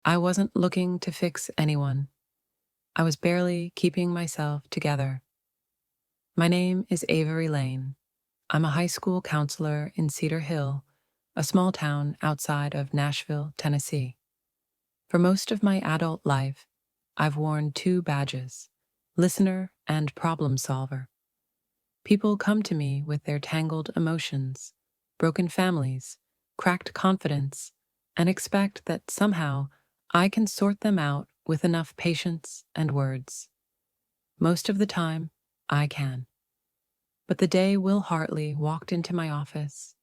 I wasn't looking to fix anyone. I was barely keeping myself together. My name is Avery Lane. I'm a high school counselor in Cedar Hill, a small town outside of Nashville, Tennessee. For most of my adult life, I've worn two badges: listener and problem solver. People come to me with their tangled emotions, broken families, cracked confidence, and expect that somehow I can sort them out with enough patience and words. Most of the time, I can. But the day Will Hartley walked into my office,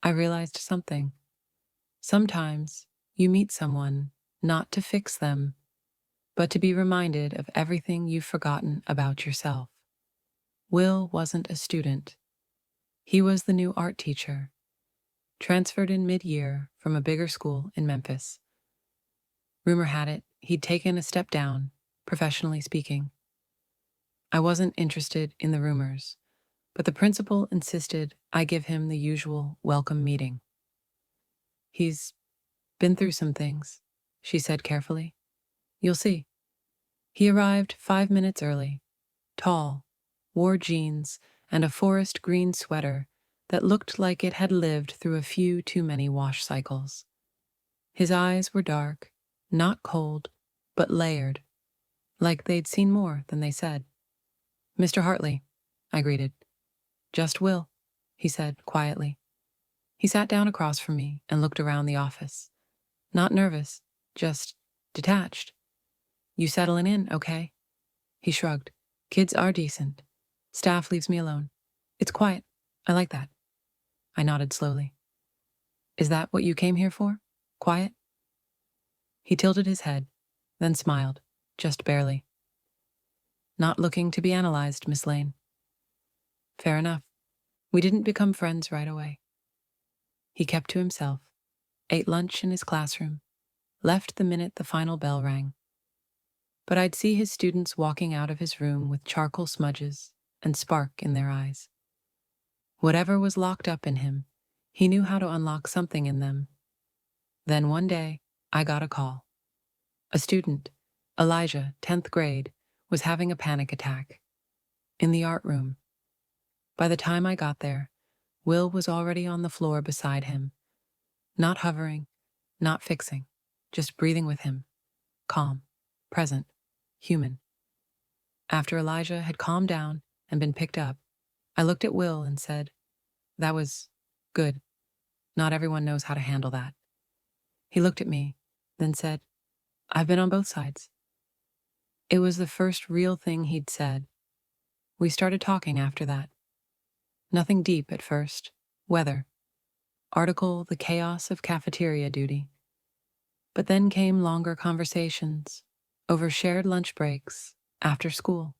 I realized something. Sometimes you meet someone not to fix them, but to be reminded of everything you've forgotten about yourself. Will wasn't a student. He was the new art teacher, transferred in mid-year from a bigger school in Memphis. Rumor had it he'd taken a step down, professionally speaking. I wasn't interested in the rumors, but the principal insisted I give him the usual welcome meeting. He's been through some things, she said carefully. You'll see. He arrived 5 minutes early, tall, wore jeans and a forest green sweater that looked like it had lived through a few too many wash cycles. His eyes were dark, not cold, but layered, like they'd seen more than they said. Mr. Hartley, I greeted. Just Will, he said quietly. He sat down across from me and looked around the office. Not nervous, just detached. You settling in, okay? He shrugged. Kids are decent. Staff leaves me alone. It's quiet. I like that. I nodded slowly. Is that what you came here for? Quiet? He tilted his head, then smiled, just barely. Not looking to be analyzed, Miss Lane. Fair enough. We didn't become friends right away. He kept to himself, ate lunch in his classroom, left the minute the final bell rang. But I'd see his students walking out of his room with charcoal smudges and spark in their eyes. Whatever was locked up in him, he knew how to unlock something in them. Then one day, I got a call. A student, Elijah, 10th grade, was having a panic attack. In the art room. By the time I got there, Will was already on the floor beside him. Not hovering, not fixing, just breathing with him. Calm, present, human. After Elijah had calmed down and been picked up, I looked at Will and said, that was good. Not everyone knows how to handle that. He looked at me, then said, I've been on both sides. It was the first real thing he'd said. We started talking after that. Nothing deep at first. Weather. Article, the chaos of cafeteria duty. But then came longer conversations, over shared lunch breaks, after school.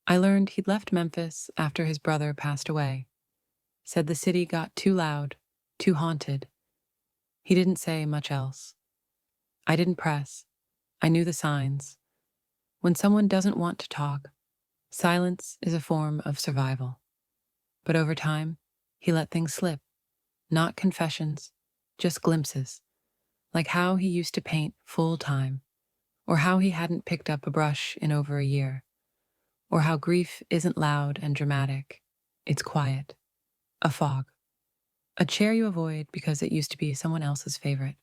I learned he'd left Memphis after his brother passed away. Said the city got too loud, too haunted. He didn't say much else. I didn't press. I knew the signs. When someone doesn't want to talk, silence is a form of survival. But over time, he let things slip. Not confessions, just glimpses. Like how he used to paint full time, or how he hadn't picked up a brush in over a year, or how grief isn't loud and dramatic. It's quiet. A fog. A chair you avoid because it used to be someone else's favorite.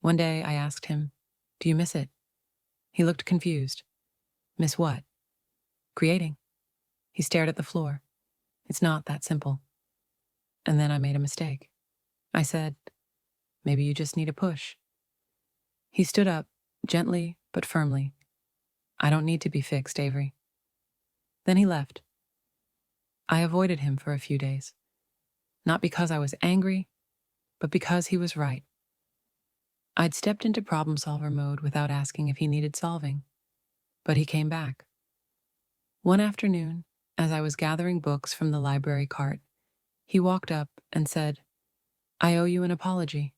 One day I asked him, do you miss it? He looked confused. Miss what? Creating. He stared at the floor. It's not that simple. And then I made a mistake. I said, maybe you just need a push. He stood up, gently but firmly. I don't need to be fixed, Avery. Then he left. I avoided him for a few days. Not because I was angry, but because he was right. I'd stepped into problem solver mode without asking if he needed solving. But he came back. One afternoon, as I was gathering books from the library cart, he walked up and said, I owe you an apology.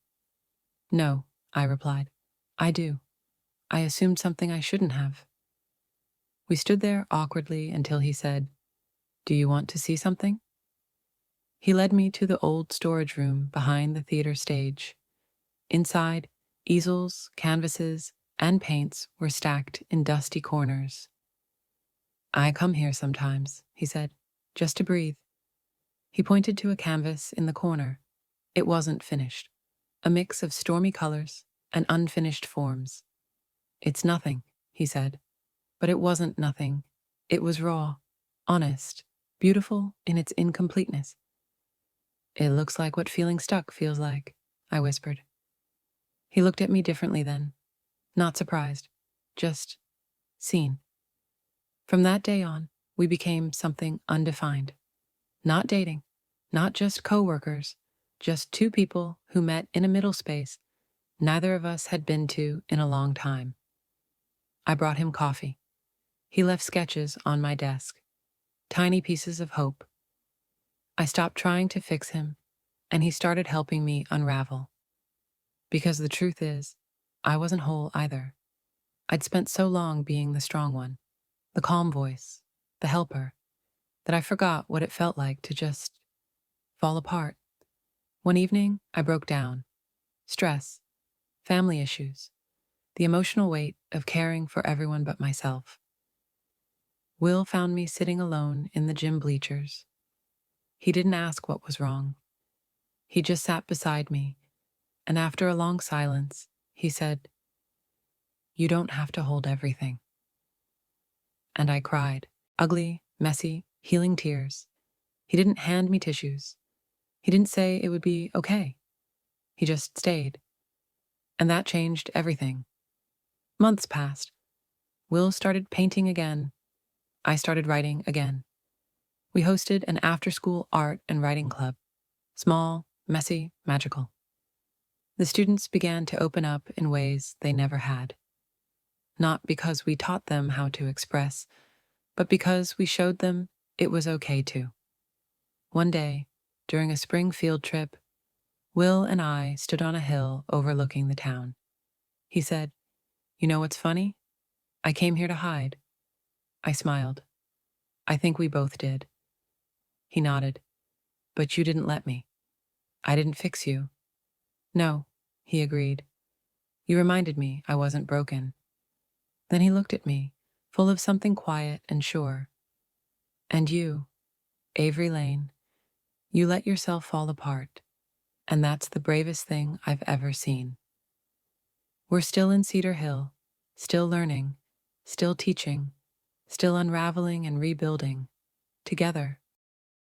No, I replied. I do. I assumed something I shouldn't have. We stood there awkwardly until he said, do you want to see something? He led me to the old storage room behind the theater stage. Inside, Easels, canvases, and paints were stacked in dusty corners. I come here sometimes, he said, just to breathe. He pointed to a canvas in the corner. It wasn't finished. A mix of stormy colors and unfinished forms. It's nothing, he said. But it wasn't nothing. It was raw, honest, beautiful in its incompleteness. It looks like what feeling stuck feels like, I whispered. He looked at me differently then, not surprised, just seen. From that day on, we became something undefined. Not dating, not just co-workers, just two people who met in a middle space neither of us had been to in a long time. I brought him coffee. He left sketches on my desk, tiny pieces of hope. I stopped trying to fix him, and he started helping me unravel. Because the truth is, I wasn't whole either. I'd spent so long being the strong one, the calm voice, the helper, that I forgot what it felt like to just fall apart. One evening, I broke down. Stress, family issues, the emotional weight of caring for everyone but myself. Will found me sitting alone in the gym bleachers. He didn't ask what was wrong. He just sat beside me, and after a long silence, he said, "You don't have to hold everything." And I cried, ugly, messy, healing tears. He didn't hand me tissues. He didn't say it would be okay. He just stayed. And that changed everything. Months passed. Will started painting again. I started writing again. We hosted an after-school art and writing club. Small, messy, magical. The students began to open up in ways they never had. Not because we taught them how to express, but because we showed them it was okay to. One day, during a spring field trip, Will and I stood on a hill overlooking the town. He said, "You know what's funny? I came here to hide." I smiled. I think we both did. He nodded. "But you didn't let me. I didn't fix you." "No," he agreed. "You reminded me I wasn't broken." Then he looked at me, full of something quiet and sure. "And you, Avery Lane, you let yourself fall apart, and that's the bravest thing I've ever seen." We're still in Cedar Hill, still learning, still teaching, still unraveling and rebuilding, together.